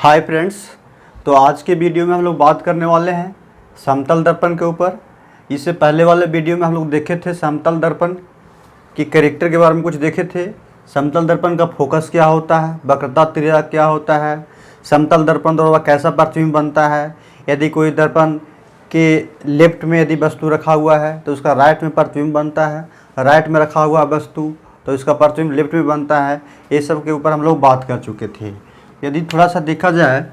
Hi friends, तो आज के वीडियो में हम लोग बात करने वाले हैं समतल दर्पण के ऊपर। इससे पहले वाले वीडियो में हम लोग देखे थे समतल दर्पण की कैरेक्टर के बारे में कुछ देखे थे। समतल दर्पण का फोकस क्या होता है, वक्रता त्रिज्या क्या होता है, समतल दर्पण द्वारा कैसा प्रतिबिंब बनता है, यदि कोई दर्पण के लेफ्ट में यदि वस्तु रखा हुआ है तो उसका राइट में प्रतिबिंब बनता है, राइट में रखा हुआ वस्तु तो इसका प्रतिबिंब लेफ्ट में बनता है। ये सब के ऊपर हम लोग बात कर चुके थे। यदि थोड़ा सा देखा जाए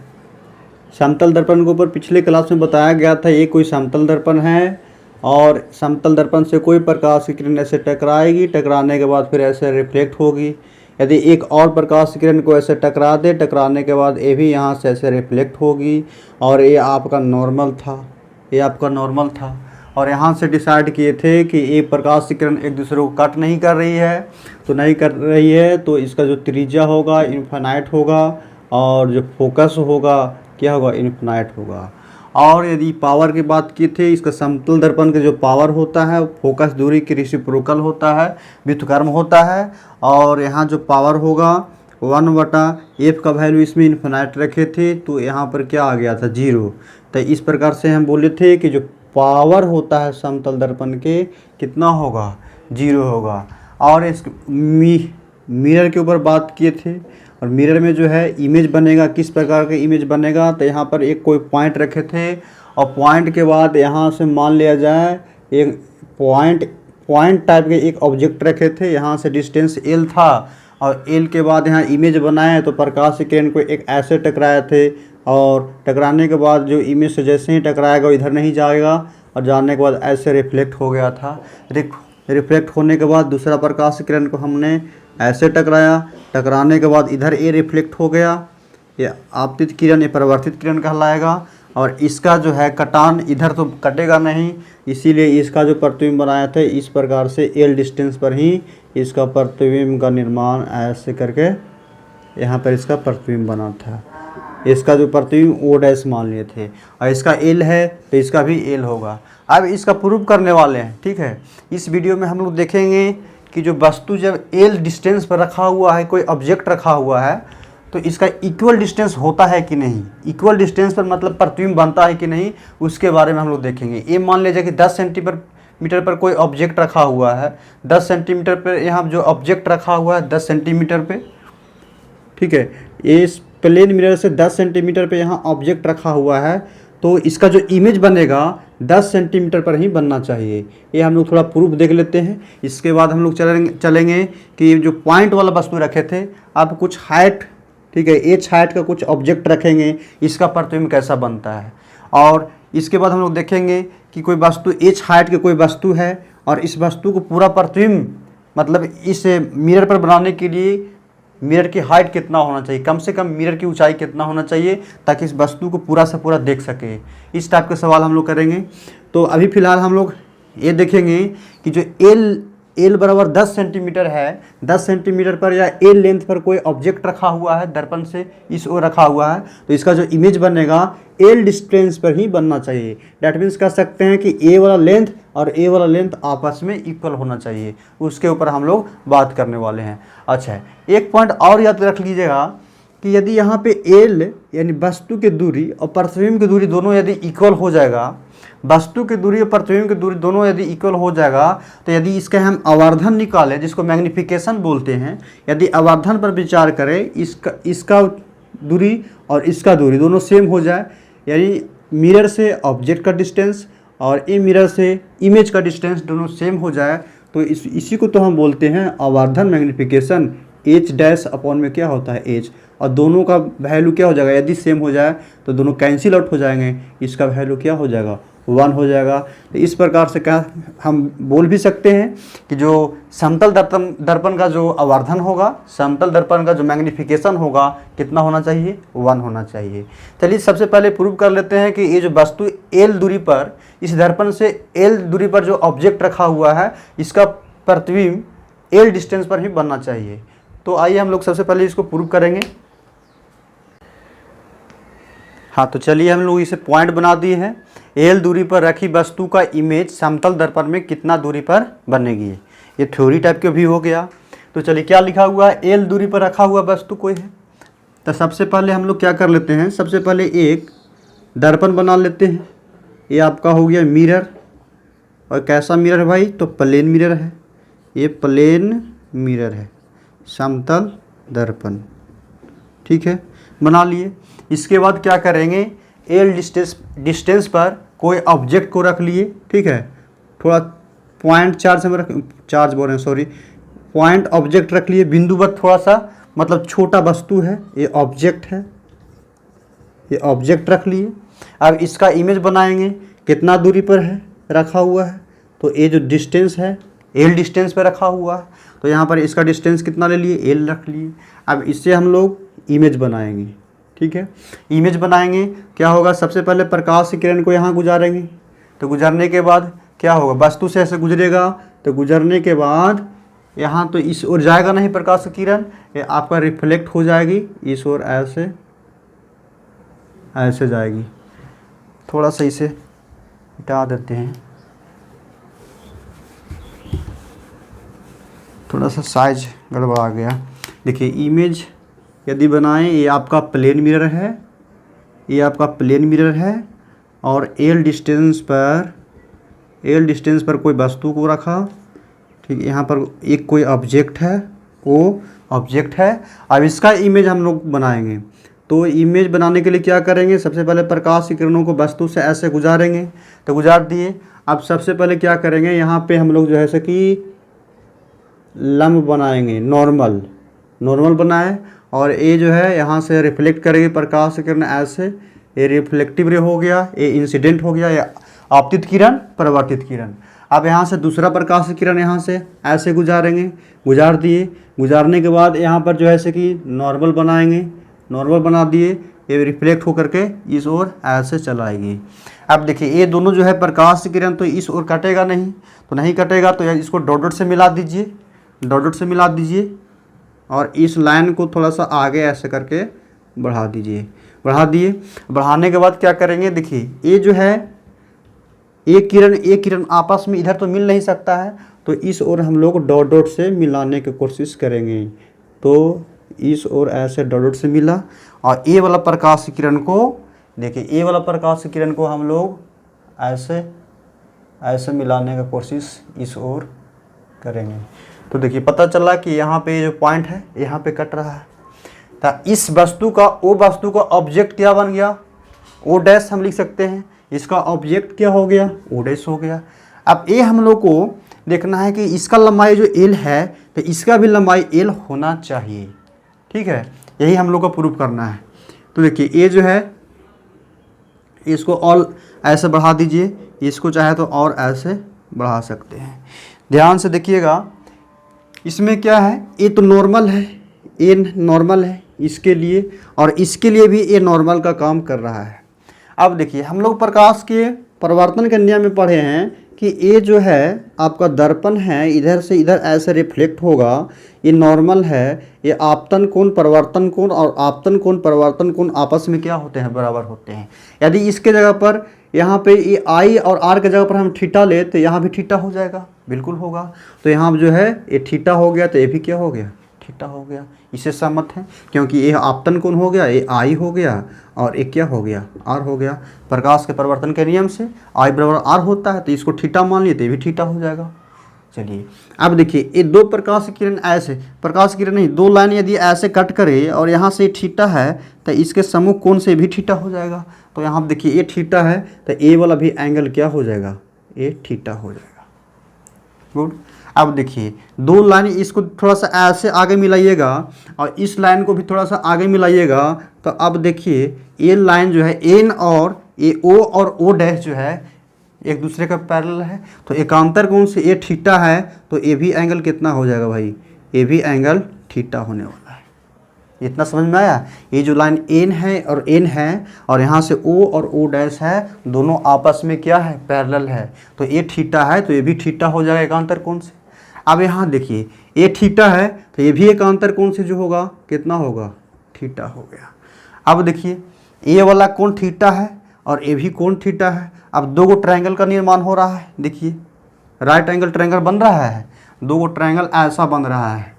समतल दर्पण के ऊपर, पिछले क्लास में बताया गया था ये कोई समतल दर्पण है और समतल दर्पण से कोई प्रकाश की किरण ऐसे टकराएगी, टकराने के बाद फिर ऐसे रिफ्लेक्ट होगी। यदि एक और प्रकाश की किरण को ऐसे टकरा दे, टकराने के बाद ये भी यहाँ से ऐसे रिफ्लेक्ट होगी और ये आपका नॉर्मल था, ये आपका नॉर्मल था। और यहाँ से डिसाइड किए थे कि ये प्रकाश की किरण एक दूसरे को कट नहीं कर रही है, तो नहीं कर रही है तो इसका जो त्रिज्या होगा इनफाइनाइट होगा और जो फोकस होगा क्या होगा, इनफाइनाइट होगा। और यदि पावर की बात की थी, इसका समतल दर्पण का जो पावर होता है फोकस दूरी की रेसिप्रोकल होता है, व्युत्क्रम होता है। और यहाँ जो पावर होगा 1/f का वैल्यू इसमें इनफाइनाइट रखे थे तो यहाँ पर क्या आ गया था, 0। तो इस प्रकार से हम बोले थे कि जो पावर होता है समतल दर्पण के कितना होगा, 0 होगा। और इस मिरर के ऊपर बात किए थे और मिरर में जो है इमेज बनेगा, किस प्रकार का इमेज बनेगा, तो यहाँ पर एक कोई पॉइंट रखे थे और पॉइंट के बाद यहाँ से मान लिया जाए एक पॉइंट टाइप के एक ऑब्जेक्ट रखे थे। यहाँ से डिस्टेंस l था और l के बाद यहाँ इमेज बनाए तो प्रकाश की किरण को एक ऐसे टकराए थे और टकराने के बाद जो इमेज से जैसे ही टकराएगा इधर नहीं जाएगा और जाने के बाद ऐसे रिफ्लेक्ट हो गया था। रिफ्लेक्ट होने के बाद दूसरा प्रकाश की किरण को हमने ऐसे टकराया, टकराने के बाद इधर ये रिफ्लेक्ट हो गया, ये आपतित किरण, ये परिवर्तित किरण कहलाएगा। और इसका जो है कटान इधर तो कटेगा नहीं, इसीलिए इसका जो प्रतिबिंब बनाया था इस प्रकार से l डिस्टेंस पर ही इसका प्रतिबिंब का निर्माण ऐसे करके यहाँ पर इसका प्रतिबिंब बना था। इसका जो प्रतिबिंब O' मान लिए थे और इसका l है तो इसका भी l होगा। अब इसका प्रूफ करने वाले हैं, ठीक है। इस वीडियो में हम लोग देखेंगे कि जो वस्तु जब l डिस्टेंस पर रखा हुआ है, कोई ऑब्जेक्ट रखा हुआ है, तो इसका इक्वल डिस्टेंस होता है कि नहीं, इक्वल डिस्टेंस पर मतलब प्रतिबिंब बनता है कि नहीं, उसके बारे में हम लोग देखेंगे। ये मान लीजिए कि 10 सेंटीमीटर पर कोई ऑब्जेक्ट रखा हुआ है, 10 सेंटीमीटर पर यहाँ जो ऑब्जेक्ट रखा हुआ है 10 सेंटीमीटर पे, ठीक है। इस प्लेन मिरर से 10 सेंटीमीटर पे यहाँ ऑब्जेक्ट रखा हुआ है तो इसका जो इमेज बनेगा 10 सेंटीमीटर पर ही बनना चाहिए। ये हम लोग थोड़ा प्रूफ देख लेते हैं। इसके बाद हम लोग चलेंगे कि जो पॉइंट वाला वस्तु रखे थे, अब कुछ हाइट, ठीक है, h हाइट का कुछ ऑब्जेक्ट रखेंगे, इसका प्रतिबिंब कैसा बनता है। और इसके बाद हम लोग देखेंगे कि कोई वस्तु h हाइट की कोई वस्तु है और इस वस्तु को पूरा प्रतिबिंब मतलब इस मिरर पर बनाने के लिए मिरर की हाइट कितना होना चाहिए, कम से कम मिरर की ऊंचाई कितना होना चाहिए ताकि इस वस्तु को पूरा से पूरा देख सके। इस टाइप के सवाल हम लोग करेंगे। तो अभी फ़िलहाल हम लोग ये देखेंगे कि जो l बराबर 10 सेंटीमीटर है, 10 सेंटीमीटर पर या l लेंथ पर कोई ऑब्जेक्ट रखा हुआ है, दर्पण से इस ओर रखा हुआ है, तो इसका जो इमेज बनेगा l डिस्टेंस पर ही बनना चाहिए। डैट मीन्स कह सकते हैं कि a वाला लेंथ और a वाला लेंथ आपस में इक्वल होना चाहिए। उसके ऊपर हम लोग बात करने वाले हैं। अच्छा, एक पॉइंट और याद रख लीजिएगा कि यदि यहाँ पे l यानी वस्तु की दूरी और प्रतिबिंब की दूरी दोनों यदि इक्वल हो जाएगा, वस्तु की दूरी और प्रतिबिंब की दूरी दोनों यदि इक्वल हो जाएगा, तो यदि इसका हम आवर्धन निकालें जिसको मैग्नीफिकेशन बोलते हैं, यदि आवर्धन पर विचार करें, इसका दूरी और इसका दूरी दोनों सेम हो जाए, यानी मिरर से ऑब्जेक्ट का डिस्टेंस और ई मिरर से इमेज का डिस्टेंस दोनों सेम हो जाए, तो इसी को तो हम बोलते हैं आवर्धन मैग्नीफिकेशन। h' अपॉन में क्या होता है, h, और दोनों का वैल्यू क्या हो जाएगा, यदि सेम हो जाए तो दोनों कैंसिल आउट हो जाएंगे, इसका वैल्यू क्या हो जाएगा, 1 हो जाएगा। तो इस प्रकार से क्या हम बोल भी सकते हैं कि जो समतल दर्पण का जो आवर्धन होगा, समतल दर्पण का जो मैग्नीफिकेशन होगा कितना होना चाहिए, 1 होना चाहिए। चलिए सबसे पहले प्रूव कर लेते हैं कि ये जो वस्तु l दूरी पर, इस दर्पण से l दूरी पर जो ऑब्जेक्ट रखा हुआ है, इसका प्रतिबिंब l डिस्टेंस पर ही बनना चाहिए। तो आइए हम लोग सबसे पहले इसको प्रूव करेंगे। हाँ, तो चलिए हम लोग इसे पॉइंट बना दिए हैं। l दूरी पर रखी वस्तु का इमेज समतल दर्पण में कितना दूरी पर बनेगी, ये थ्योरी टाइप के भी हो गया। तो चलिए क्या लिखा हुआ है, l दूरी पर रखा हुआ वस्तु कोई है, तो सबसे पहले हम लोग क्या कर लेते हैं, सबसे पहले एक दर्पण बना लेते हैं। ये आपका हो गया मिरर, और कैसा मिरर है भाई, तो प्लेन मिरर है, ये प्लेन मिरर है, समतल दर्पण। ठीक है, बना लिए। इसके बाद क्या करेंगे, एल डिस्टेंस पर कोई ऑब्जेक्ट को रख लिए। ठीक है, थोड़ा पॉइंट चार्ज में चार्ज बोल रहे हैं सॉरी, पॉइंट ऑब्जेक्ट रख लिए, बिंदुवत थोड़ा सा मतलब छोटा वस्तु है, ये ऑब्जेक्ट है, ये ऑब्जेक्ट रख लिए। अब इसका इमेज बनाएंगे, कितना दूरी पर है रखा हुआ है, तो ये जो डिस्टेंस है एल डिस्टेंस पे रखा हुआ है, तो यहाँ पर इसका डिस्टेंस कितना ले लिए, एल रख लिए। अब इससे हम लोग इमेज बनाएंगे। ठीक है, इमेज बनाएंगे, क्या होगा, सबसे पहले प्रकाश की किरण को यहाँ गुजारेंगे, तो गुजरने के बाद क्या होगा, वस्तु से ऐसे गुजरेगा, तो गुजरने के बाद यहाँ तो इस ओर जाएगा नहीं प्रकाश की किरण, ये आपका रिफ्लेक्ट हो जाएगी इस ओर, ऐसे ऐसे जाएगी। थोड़ा सा इसे हटा देते हैं, थोड़ा सा साइज गड़बड़ा गया। देखिए इमेज यदि बनाएं, ये आपका प्लेन मिरर है, ये आपका प्लेन मिरर है, और एल डिस्टेंस पर कोई वस्तु को रखा। ठीक है, यहाँ पर एक कोई ऑब्जेक्ट है, वो ऑब्जेक्ट है। अब इसका इमेज हम लोग बनाएंगे, तो इमेज बनाने के लिए क्या करेंगे, सबसे पहले प्रकाश की किरणों को वस्तु से ऐसे गुजारेंगे, तो गुजार दिए। अब सबसे पहले क्या करेंगे, यहाँ पे हम लोग जो है जैसे कि लंब बनाएंगे, नॉर्मल बनाए, और ये जो है यहाँ से रिफ्लेक्ट करेगी प्रकाश की किरण ऐसे, ये रिफ्लेक्टिव रे हो गया, ये इंसिडेंट हो गया, ये आपतित किरण, परावर्तित किरण। अब यहाँ से दूसरा प्रकाश की किरण यहाँ से ऐसे गुजारेंगे, गुजार दिए। गुजारने के बाद यहाँ पर जो है जैसे कि नॉर्मल बनाएंगे, नॉर्मल बना दिए, ये रिफ्लेक्ट होकर के इस ओर ऐसे चलाएगी। अब देखिए ये दोनों जो है प्रकाश की किरण तो इस ओर कटेगा नहीं, तो नहीं कटेगा, तो इसको डॉट डॉट से मिला दीजिए, डॉट डॉट से मिला दीजिए, और इस लाइन को थोड़ा सा आगे ऐसे करके बढ़ा दीजिए, बढ़ा दिए। बढ़ाने के बाद क्या करेंगे, देखिए ये जो है एक किरण आपस में इधर तो मिल नहीं सकता है, तो इस ओर हम लोग डॉट डॉट से मिलाने की कोशिश करेंगे। तो इस ओर ऐसे डॉट डॉट से मिला, और ये वाला प्रकाश की किरण को देखिए, ये वाला प्रकाश की किरण को हम लोग ऐसे ऐसे मिलाने की कोशिश इस ओर करेंगे। तो देखिए पता चला कि यहाँ पे जो पॉइंट है यहाँ पे कट रहा है, तो इस वस्तु का ओ वस्तु का ऑब्जेक्ट क्या बन गया, ओ डैश हम लिख सकते हैं, इसका ऑब्जेक्ट क्या हो गया, ओ डैश हो गया। अब ये हम लोग को देखना है कि इसका लंबाई जो एल है, तो इसका भी लंबाई एल होना चाहिए। ठीक है, यही हम लोग को प्रूफ करना है। तो देखिए ये जो है इसको और ऐसे बढ़ा दीजिए, इसको चाहे तो और ऐसे बढ़ा सकते हैं। ध्यान से देखिएगा, इसमें क्या है, ये तो नॉर्मल है, ये नॉर्मल है इसके लिए, और इसके लिए भी ये नॉर्मल का काम कर रहा है। अब देखिए हम लोग प्रकाश के परावर्तन के नियम में पढ़े हैं कि ये जो है आपका दर्पण है, इधर से इधर ऐसे रिफ्लेक्ट होगा, ये नॉर्मल है। ये आपतन कोण परिवर्तन कोण और आपतन कोण परिवर्तन कोण आपस में क्या होते हैं, बराबर होते हैं। यदि इसके जगह पर यहाँ पे ये आई और आर के जगह पर हम थीटा ले, तो यहाँ भी थीटा हो जाएगा, बिल्कुल होगा। तो यहाँ जो है ये थीटा हो गया, तो ये भी क्या हो गया, थीटा हो गया। इससे सहमत है, क्योंकि ये आपतन कोण हो गया, ये आई हो गया, और एक क्या हो गया, आर हो गया। प्रकाश के परिवर्तन के नियम से आई बराबर आर होता है, तो इसको थीटा मान लिए, तो ये भी थीटा हो जाएगा। चलिए अब देखिए ये दो प्रकाश की किरण ऐसे, प्रकाश की किरण नहीं, दो लाइन यदि ऐसे कट करे और यहाँ से थीटा है, तो इसके सम्मुख कोण से भी थीटा हो जाएगा। तो यहाँ देखिए ये थीटा है, तो ए वाला भी एंगल क्या हो जाएगा, ये थीटा हो जाएगा। गुड। अब देखिए दो लाइन, इसको थोड़ा सा ऐसे आगे मिलाइएगा और इस लाइन को भी थोड़ा सा आगे मिलाइएगा, तो अब देखिए ये लाइन जो है एन और ये ओ और ओ डैश जो है एक दूसरे का पैरेलल है, तो एकांतर कोण से ये थीटा है, तो ये भी एंगल कितना हो जाएगा भाई, ये भी एंगल थीटा होने वाला है। इतना समझ में आया। ये जो लाइन एन है और एन है, और यहाँ से ओ और ओ डैश है, दोनों आपस में क्या है, पैरेलल है, तो ये थीटा है, तो ये भी थीटा हो जाएगा एकांतर कोण से। अब यहाँ देखिए ये थीटा है, तो ये भी एकांतर कोण से जो होगा कितना होगा, थीटा हो गया। अब देखिए ये वाला कोण थीटा है और ये भी कोण थीटा है। अब दो गो ट्रायंगल का निर्माण हो रहा है, देखिए राइट एंगल ट्रायंगल बन रहा है, दो गो ट्रायंगल ऐसा बन रहा है,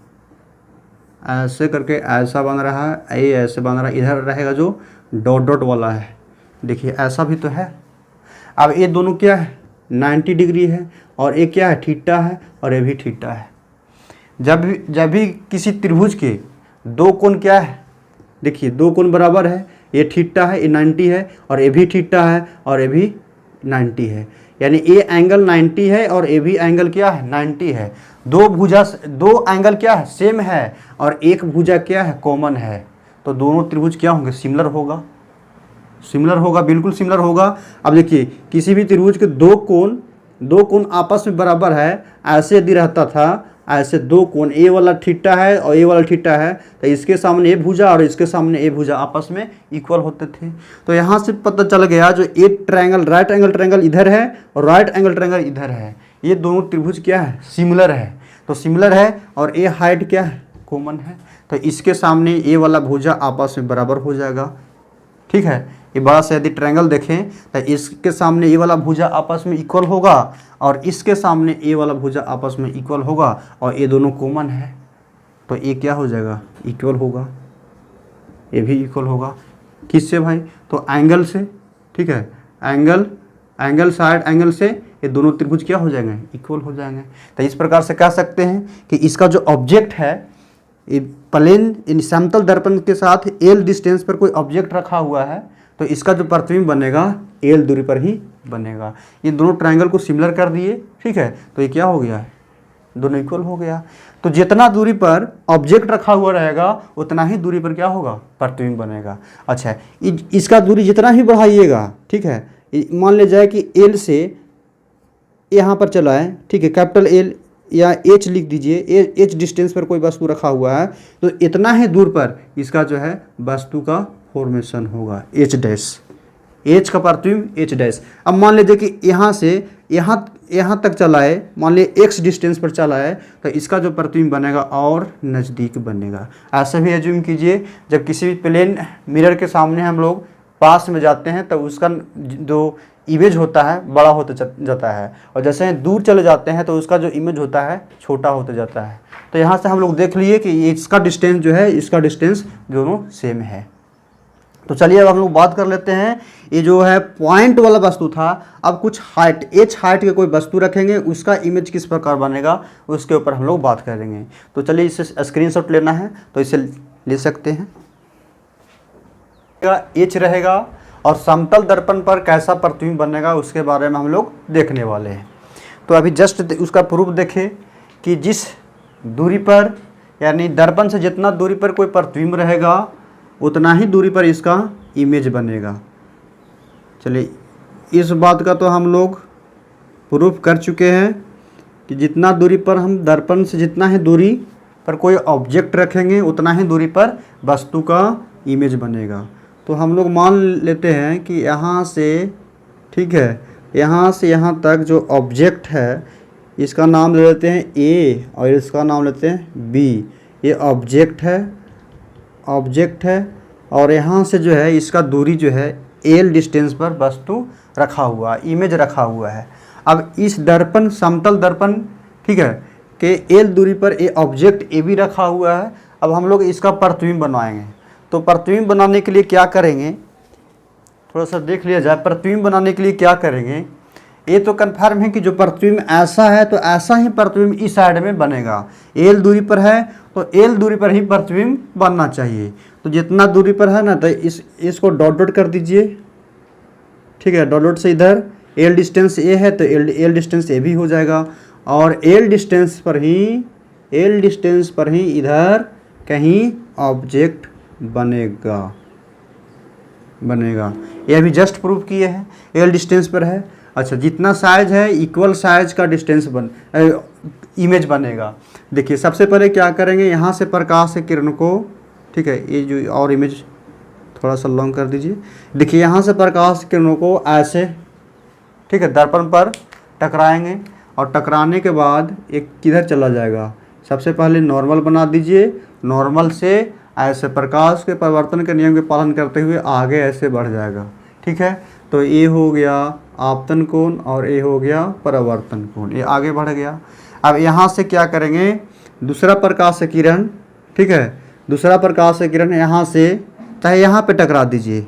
ऐसे करके ऐसा बन रहा है, ये ऐसे बन रहा है, इधर रहेगा जो डॉट डॉट वाला है, देखिए ऐसा भी तो है। अब ये दोनों क्या है 90 डिग्री है, और ये क्या है थीटा है, और ये भी थीटा है। जब भी किसी त्रिभुज के दो कोण क्या है, देखिए दो कोण बराबर है, ये थीटा है, ये 90 है, और ये भी थीटा है, और ये भी 90 है, यानी ये एंगल 90 है और ये भी एंगल क्या है 90 है। दो एंगल क्या है सेम है, और एक भुजा क्या है कॉमन है, तो दोनों त्रिभुज क्या होंगे सिमिलर होगा, सिमिलर होगा, बिल्कुल सिमिलर होगा। अब देखिए किसी भी त्रिभुज के दो कोण आपस में बराबर है, ऐसे यदि रहता था, ऐसे दो कोण ए वाला थीटा है और ए वाला थीटा है, तो इसके सामने ए भुजा और इसके सामने ए भुजा आपस में इक्वल होते थे। तो यहाँ से पता चल गया जो ए ट्रायंगल राइट एंगल ट्रायंगल इधर है और राइट एंगल ट्रायंगल इधर है, ये दोनों त्रिभुज क्या है सिमिलर है। तो सिमिलर है और ए हाइट क्या है कॉमन है, तो इसके सामने ए वाला भुजा आपस में बराबर हो जाएगा। ठीक है, ये बड़ा सा यदि ट्रायंगल देखें तो इसके सामने ए वाला भुजा आपस में इक्वल होगा और इसके सामने ए वाला भुजा आपस में इक्वल होगा, और ये दोनों कॉमन है, तो ये क्या हो जाएगा इक्वल होगा, ये भी इक्वल होगा। किससे भाई, तो एंगल से। ठीक है, एंगल साइड एंगल से ये दोनों त्रिभुज क्या हो जाएंगे इक्वल हो जाएंगे। तो इस प्रकार से कह सकते हैं कि इसका जो ऑब्जेक्ट है, प्लेन इन समतल दर्पण के साथ एल डिस्टेंस पर कोई ऑब्जेक्ट रखा हुआ है, तो इसका जो प्रतिबिंब बनेगा एल दूरी पर ही बनेगा। ये दोनों ट्रायंगल को सिमिलर कर दिए। ठीक है, तो ये क्या हो गया दोनों इक्वल हो गया। तो जितना दूरी पर ऑब्जेक्ट रखा हुआ रहेगा उतना ही दूरी पर क्या होगा प्रतिबिंब बनेगा। अच्छा, इसका दूरी जितना ही बढ़ाइएगा, ठीक है, मान ले जाए कि एल से यहाँ पर चला है, ठीक है, कैपिटल एल या एच लिख दीजिए, एच डिस्टेंस पर कोई वस्तु रखा हुआ है, तो इतना ही दूर पर इसका जो है वस्तु का फॉर्मेशन होगा एच डैश, एच का प्रतिबिंब एच डैश। अब मान लीजिए कि यहाँ से यहाँ तक चला है, मान लीजिए एक्स डिस्टेंस पर चला है, तो इसका जो प्रतिबिंब बनेगा और नज़दीक बनेगा। ऐसे भी एज्यूम कीजिए जब किसी भी प्लेन मिरर के सामने हम लोग पास में जाते हैं तो उसका जो इमेज होता है बड़ा होते जाता है, और जैसे ही दूर चले जाते हैं तो उसका जो इमेज होता है छोटा होते जाता है। तो यहाँ से हम लोग देख लिए कि इसका डिस्टेंस जो है, इसका डिस्टेंस दोनों सेम है। तो चलिए अब हम लोग बात कर लेते हैं, ये जो है पॉइंट वाला वस्तु था, अब कुछ हाइट एच हाइट के कोई वस्तु रखेंगे, उसका इमेज किस प्रकार बनेगा उसके ऊपर हम लोग बात करेंगे। तो चलिए इसे स्क्रीनशॉट लेना है तो इसे ले सकते हैं। एच रहेगा और समतल दर्पण पर कैसा प्रतिबिंब बनेगा उसके बारे में हम लोग देखने वाले हैं। तो अभी जस्ट उसका प्रूफ देखें कि जिस दूरी पर, यानी दर्पण से जितना दूरी पर कोई प्रतिबिंब रहेगा उतना ही दूरी पर इसका इमेज बनेगा। चलिए इस बात का तो हम लोग प्रूफ कर चुके हैं कि जितना दूरी पर हम दर्पण से जितना ही दूरी पर कोई ऑब्जेक्ट रखेंगे उतना ही दूरी पर वस्तु का इमेज बनेगा। तो हम लोग मान लेते हैं कि यहाँ से, ठीक है, यहाँ से यहाँ तक जो ऑब्जेक्ट है इसका नाम ले लेते हैं ए और इसका नाम लेते हैं बी। ये ऑब्जेक्ट है और यहाँ से जो है इसका दूरी जो है एल डिस्टेंस पर वस्तु रखा हुआ, इमेज रखा हुआ है। अब इस दर्पण समतल दर्पण, ठीक है, के एल दूरी पर ए ऑब्जेक्ट ए भी रखा हुआ है। अब हम लोग इसका प्रतिबिंब बनवाएंगे। तो प्रतिबिंब बनाने के लिए क्या करेंगे, थोड़ा सा देख लिया जाए। प्रतिबिंब बनाने के लिए क्या करेंगे, ये तो कन्फर्म है कि जो प्रतिबिंब ऐसा है तो ऐसा ही प्रतिबिंब इस साइड में बनेगा। एल दूरी पर है तो एल दूरी पर ही प्रतिबिंब बनना चाहिए। तो जितना दूरी पर है ना, तो इसको डॉट डॉट कर दीजिए, ठीक है, डॉट डॉट से इधर एल डिस्टेंस ए है तो एल डिस्टेंस ए भी हो जाएगा, और एल डिस्टेंस पर ही इधर कहीं ऑब्जेक्ट बनेगा। ये अभी जस्ट प्रूव किए हैं, एल डिस्टेंस पर है। अच्छा, जितना साइज है इक्वल साइज का डिस्टेंस इमेज बनेगा। देखिए सबसे पहले क्या करेंगे, यहाँ से प्रकाश के किरण को, ठीक है, ये जो और इमेज थोड़ा सा लॉन्ग कर दीजिए। देखिए यहाँ से प्रकाश किरणों को ऐसे, ठीक है, दर्पण पर टकराएंगे और टकराने के बाद एक किधर चला जाएगा, सबसे पहले नॉर्मल बना दीजिए। नॉर्मल से ऐसे प्रकाश के परिवर्तन के नियम के पालन करते हुए आगे ऐसे बढ़ जाएगा, ठीक है। तो ये हो गया आपतन कोण और ये हो गया परावर्तन कोण, ये आगे बढ़ गया। अब यहाँ से क्या करेंगे, दूसरा प्रकाश किरण, ठीक ठीक है। दूसरा प्रकाश किरण यहाँ से चाहे यहाँ पे टकरा दीजिए,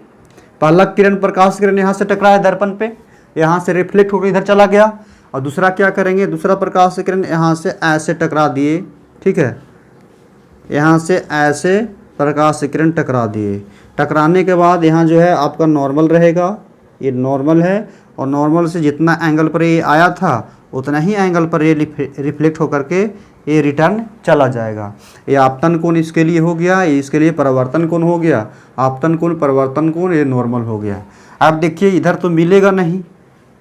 पहला किरण प्रकाश किरण यहाँ से टकराया दर्पण पे, यहाँ से रिफ्लेक्ट होकर इधर चला गया। और दूसरा क्या करेंगे, दूसरा प्रकाश किरण यहाँ से ऐसे टकरा दिए, ठीक है, यहाँ से ऐसे प्रकाश किरण टकरा दिए। टकराने के बाद यहाँ जो है आपका नॉर्मल रहेगा, ये नॉर्मल है, और नॉर्मल से जितना एंगल पर ये आया था उतना ही एंगल पर ये रिफ्लेक्ट होकर के ये रिटर्न चला जाएगा। ये आपतन कोण इसके लिए हो गया, ये इसके लिए परावर्तन कोण हो गया। आपतन कोण, परावर्तन कोण, ये नॉर्मल हो गया। आप देखिए इधर तो मिलेगा नहीं,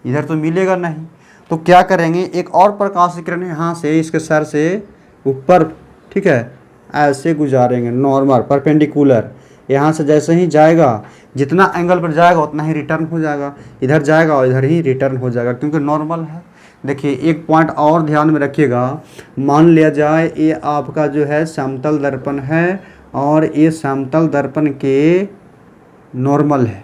इधर तो मिलेगा नहीं, तो क्या करेंगे, एक और प्रकाश किरण यहाँ से इसके सर से ऊपर, ठीक है, ऐसे गुजारेंगे नॉर्मल परपेंडिकुलर। यहाँ से जैसे ही जाएगा, जितना एंगल पर जाएगा उतना ही रिटर्न हो जाएगा, इधर जाएगा और इधर ही रिटर्न हो जाएगा, क्योंकि नॉर्मल है। देखिए एक पॉइंट और ध्यान में रखिएगा, मान लिया जाए ये आपका जो है समतल दर्पण है और ये समतल दर्पण के नॉर्मल है,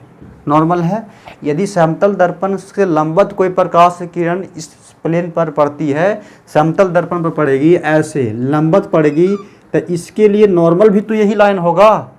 नॉर्मल है। यदि समतल दर्पण से लंबवत कोई प्रकाश किरण इस प्लेन पर पड़ती है, समतल दर्पण पर पड़ेगी, ऐसे लंबवत पड़ेगी, तो इसके लिए नॉर्मल भी तो यही लाइन होगा,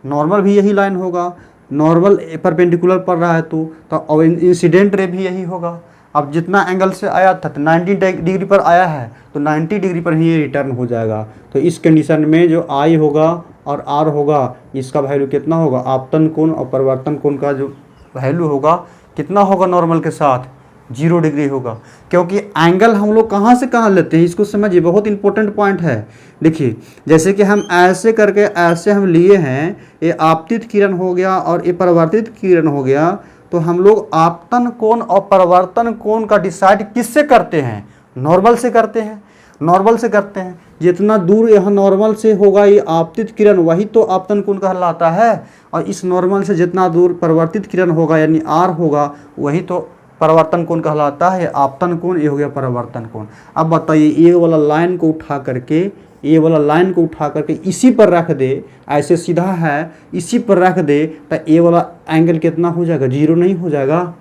नॉर्मल भी यही लाइन होगा। नॉर्मल परपेंडिकुलर पड़ रहा है तो इंसिडेंट रे भी यही होगा। अब जितना एंगल से आया था तो 90 डिग्री पर आया है तो 90 डिग्री पर ही ये रिटर्न हो जाएगा। तो इस कंडीशन में जो आई होगा और आर होगा, इसका वैल्यू कितना होगा, आपतन कोण और परिवर्तन कोण का जो वैल्यू होगा कितना होगा, नॉर्मल के साथ 0 डिग्री होगा। क्योंकि एंगल हम लोग कहाँ से कहाँ लेते हैं इसको समझिए, बहुत इंपॉर्टेंट पॉइंट है। देखिए जैसे कि हम ऐसे करके ऐसे हम लिए हैं, ये आपतित किरण हो गया और ये परावर्तित किरण हो गया, तो हम लोग आपतन कोण और परावर्तन कोण का डिसाइड किससे करते हैं, नॉर्मल से करते हैं, नॉर्मल से करते हैं। जितना दूर यहाँ नॉर्मल से होगा ये आपतित किरण, वही तो आपतन कोण कहलाता है, और इस नॉर्मल से जितना दूर परावर्तित किरण होगा यानी आर होगा, वही तो परावर्तन कोण कहलाता है। आपतन कोण ये हो गया परावर्तन कोण। अब बताइए ये वाला लाइन को उठा करके, ये वाला लाइन को उठा करके इसी पर रख दे, ऐसे सीधा है इसी पर रख दे, तो ये वाला एंगल कितना हो जाएगा, 0 नहीं हो जाएगा,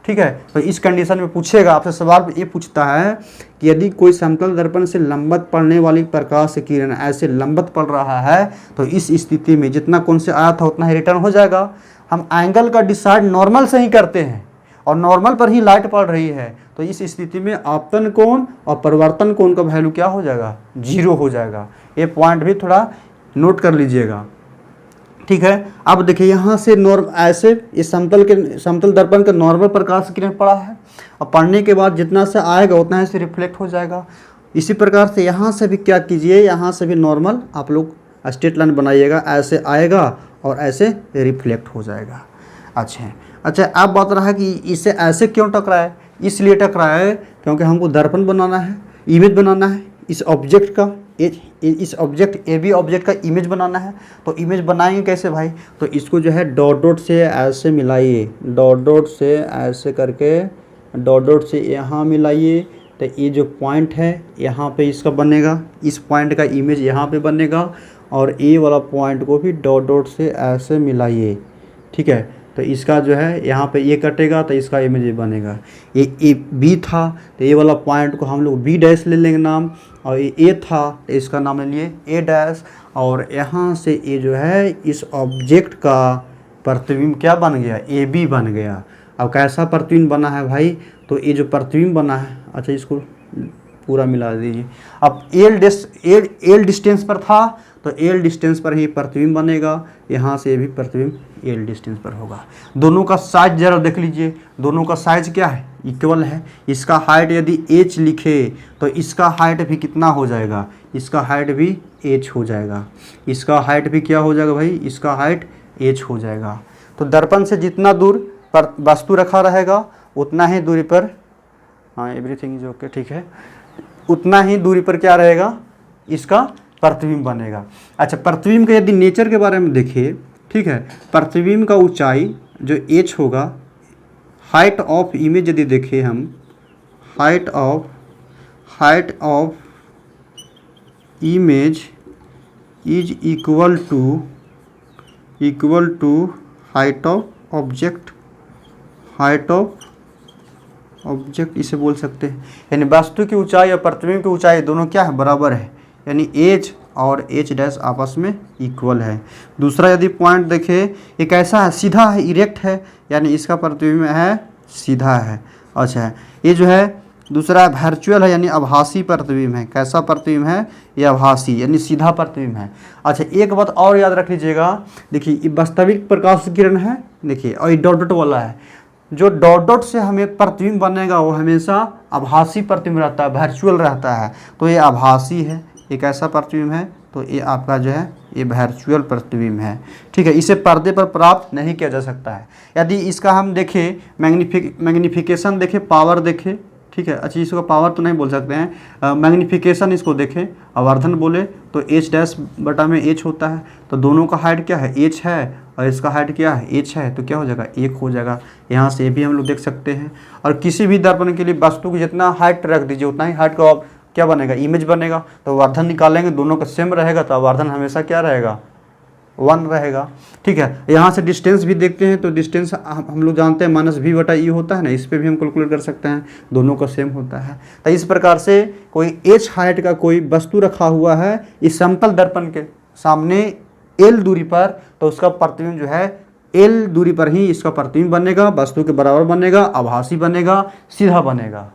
ठीक है। तो इस कंडीशन में पूछेगा आपसे सवाल, ये पूछता है कि यदि कोई समतल दर्पण से लंबवत पड़ने वाली प्रकाश किरण ऐसे लंबवत पड़ रहा है, तो इस स्थिति में जितना कोण से आया था उतना ही रिटर्न हो जाएगा। हम एंगल का डिसाइड नॉर्मल से ही करते हैं और नॉर्मल पर ही लाइट पड़ रही है, तो इस स्थिति में आपतन कोण और परिवर्तन कोण का वैल्यू क्या हो जाएगा, 0 हो जाएगा। ये पॉइंट भी थोड़ा नोट कर लीजिएगा, ठीक है। अब देखिए यहाँ से ऐसे इस समतल दर्पण का नॉर्मल प्रकाश किरण पड़ा है, और पढ़ने के बाद जितना से आएगा उतना ही से रिफ्लेक्ट हो जाएगा। इसी प्रकार से यहाँ से भी क्या कीजिए, यहाँ से भी नॉर्मल आप लोग स्ट्रेट लाइन बनाइएगा, ऐसे आएगा और ऐसे रिफ्लेक्ट हो जाएगा। अच्छा अब बात रहा है कि इसे ऐसे क्यों टकराए, इसलिए टकराए क्योंकि हमको दर्पण बनाना है, इमेज बनाना है इस ऑब्जेक्ट का, इस ऑब्जेक्ट ए बी ऑब्जेक्ट का इमेज बनाना है। तो इमेज बनाएंगे कैसे भाई, तो इसको जो है डॉट डॉट से ऐसे मिलाइए, डॉट डॉट से ऐसे करके डॉट डॉट से यहाँ मिलाइए, तो ये जो पॉइंट है यहाँ पे इसका बनेगा, इस पॉइंट का इमेज यहाँ पे बनेगा, और ए वाला पॉइंट को भी डॉट डॉट से ऐसे मिलाइए, ठीक है। तो इसका जो है यहाँ पे ये कटेगा तो इसका इमेज ये बनेगा। ये बी था तो ये वाला पॉइंट को हम लोग बी डैश ले लेंगे नाम, और ये ए था तो इसका नाम ले लिए ए डैश, और यहाँ से ये जो है इस ऑब्जेक्ट का प्रतिबिंब क्या बन गया, ए बी बन गया। अब कैसा प्रतिबिंब बना है भाई, तो ये जो प्रतिबिंब बना है, अच्छा इसको पूरा मिला दीजिए। अब एल डिस्टेंस पर था तो एल डिस्टेंस पर ही प्रतिबिंब बनेगा, यहाँ से भी प्रतिबिंब एल डिस्टेंस पर होगा। दोनों का साइज जरा देख लीजिए, दोनों का साइज क्या है, इक्वल है। इसका हाइट यदि h लिखे तो इसका हाइट भी कितना हो जाएगा, इसका हाइट भी h हो जाएगा, इसका हाइट भी क्या हो जाएगा भाई, इसका हाइट h हो जाएगा। तो दर्पण से जितना दूर पर वस्तु रखा रहेगा उतना ही दूरी पर, हाँ एवरीथिंग इज ओके, ठीक है, उतना ही दूरी पर क्या रहेगा, इसका प्रतिबिंब बनेगा। अच्छा प्रतिबिंब के यदि नेचर के बारे में देखिए, ठीक है, प्रतिबिंब का ऊंचाई जो h होगा, हाइट ऑफ इमेज यदि देखें हम, height of image is equal to height of object, इसे बोल सकते हैं। यानी वस्तु की ऊंचाई और प्रतिबिंब की ऊंचाई दोनों क्या है, बराबर है। यानी एच और एच डैश आपस में इक्वल है। दूसरा यदि पॉइंट देखें, ये कैसा है, सीधा है, इरेक्ट है, यानी इसका प्रतिबिंब है सीधा है। अच्छा, ये जो है दूसरा वर्चुअल है, यानी आभासी प्रतिबिंब है। कैसा प्रतिबिंब है, ये आभासी यानी सीधा प्रतिबिंब है। अच्छा, एक बात और याद रख लीजिएगा, देखिए ये वास्तविक प्रकाश किरण है, देखिए, और ये डॉट डॉट वाला है। जो डॉट डॉट से हमें प्रतिबिंब बनेगा वो हमेशा आभासी प्रतिबिंब रहता है, वर्चुअल रहता है। तो ये आभासी है, ये कैसा प्रतिबिंब है, तो ये आपका जो है ये वर्चुअल प्रतिबिंब है। ठीक है, इसे पर्दे पर प्राप्त नहीं किया जा सकता है। यदि इसका हम देखें मैग्निफिकेशन देखें, पावर देखें, ठीक है, अच्छा इसको पावर तो नहीं बोल सकते हैं, मैग्निफिकेशन इसको देखें, आवर्धन बोले तो एच डैश बटा में एच होता है। तो दोनों का हाइट क्या है, एच है, और इसका हाइट क्या है, एच है, तो क्या हो जाएगा, 1 हो जाएगा। यहाँ से भी हम लोग देख सकते हैं। और किसी भी दर्पण के लिए वस्तु की जितना हाइट रख दीजिए उतना ही हाइट का क्या बनेगा, इमेज बनेगा। तो आवर्धन निकालेंगे, दोनों का सेम रहेगा, तो आवर्धन हमेशा क्या रहेगा, 1 रहेगा। ठीक है, यहाँ से डिस्टेंस भी देखते हैं, तो डिस्टेंस हम लोग जानते हैं -v बटा ई होता है ना, इस पर भी हम कैलकुलेट कर सकते हैं, दोनों का सेम होता है। तो इस प्रकार से कोई h हाइट का कोई वस्तु रखा हुआ है इस समतल दर्पण के सामने l दूरी पर, तो उसका प्रतिबिंब जो है l दूरी पर ही इसका प्रतिबिंब बनेगा, वस्तु के बराबर बनेगा, आभासी बनेगा, सीधा बनेगा।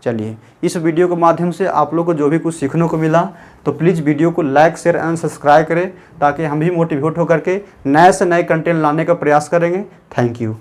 चलिए, इस वीडियो के माध्यम से आप लोग को जो भी कुछ सीखने को मिला, तो प्लीज़ वीडियो को लाइक, शेयर एंड सब्सक्राइब करें, ताकि हम भी मोटिवेट होकर के नए से नए कंटेंट लाने का प्रयास करेंगे। Thank you.